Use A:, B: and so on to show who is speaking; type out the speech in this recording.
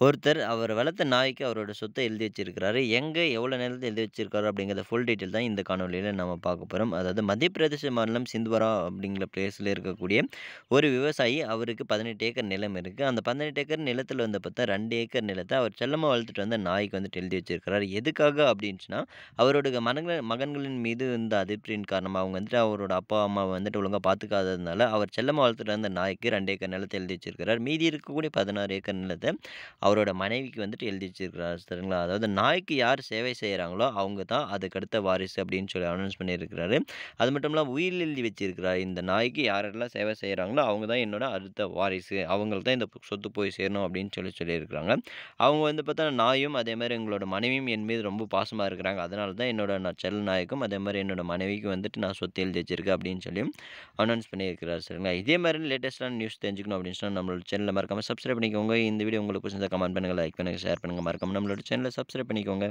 A: ஒருத்தர் அவர் வளர்த்த நாய்க்கு அவரோட சொத்த எழுதி வச்சிருக்கிறாரு. எங்க, எவ்வளோ நிலத்த எழுதி வச்சிருக்காரு அப்படிங்கிறத ஃபுல் டீட்டெயில் தான் இந்த காணொளியில நம்ம பார்க்க போறோம். அதாவது மத்திய பிரதேச மாநிலம் சிந்த்வாரா அப்படிங்கிற பிளேஸ்ல இருக்கக்கூடிய ஒரு விவசாயி. அவருக்கு 18 ஏக்கர் நிலம் இருக்கு. அந்த 18 ஏக்கர் நிலத்தில வந்து பார்த்தா 2 ஏக்கர் நிலத்த அவர் செல்லமா வளர்த்துட்டு வந்த நாய்க்கு வந்துட்டு எழுதி வச்சிருக்கிறாரு. எதுக்காக அப்படின்னுச்சுன்னா, அவரோட மகன்களின் மீது இந்த அதிருப்தியின் காரணமா அவங்க வந்துட்டு அவரோட அப்பா, அம்மாவ வந்துட்டு ஒழுங்கா பார்த்துக்காததுனால, அவர் செல்லமா வளர்த்துட்டு வந்த நாய்க்கு 2 ஏக்கர் நிலத்த எழுதி வச்சிருக்கிறார். மீதி இருக்கக்கூடிய 16 ஏக்கர் நிலத்த அவரோட மனைவிக்கு வந்துட்டு எழுதி வச்சிருக்கிறாரு சரிங்களா. அதாவது நாய்க்கு யார் சேவை செய்றாங்களோ, அவங்க தான் அதுக்கு அடுத்த வாரிசு அப்படின்னு சொல்லி அனௌன்ஸ் பண்ணியிருக்கிறாரு. அது மட்டும் இல்லாம உயில் எழுதி வச்சிருக்கிறாரு. இந்த நாய்க்கு யாரெல்லாம் சேவை செய்றாங்களோ, அவங்க தான் என்னோட அடுத்த வாரிசு. அவங்களுக்கு தான் இந்த சொத்து போய் சேரணும் அப்படின்னு சொல்லியிருக்கிறாங்க. அவங்க வந்து பார்த்தா நாயும் அதேமாரி எங்களோட மனைவியும் என் மீது ரொம்ப பாசமா இருக்கிறாங்க. அதனால தான் என்னோட செல்ல நாய்க்கும் அதேமாரி என்னோட மனைவிக்கும் வந்துட்டு நான் சொத்து எழுதி வச்சிருக்கேன் அப்படின்னு சொல்லி அனௌன்ஸ் பண்ணியிருக்கிறார் சரிங்களா. இதே மாரி லேட்டஸ்ட்டான நியூஸ் தெரிஞ்சுக்கணும் அப்படின்னு சொன்னா நம்மளோட சேனல மறக்காம சப்ஸ்கிரைப் பண்ணிக்கோங்க. இந்த வீடியோ உங்களுக்கு பிடிச்சிருந்தா கமெண்ட் பண்ணுங்க, லைக் பண்ணுங்க, ஷேர் பண்ணுங்க. மறக்காம நம்மளோட சேனல சப்ஸ்கிரைப் பண்ணிக்கோங்க.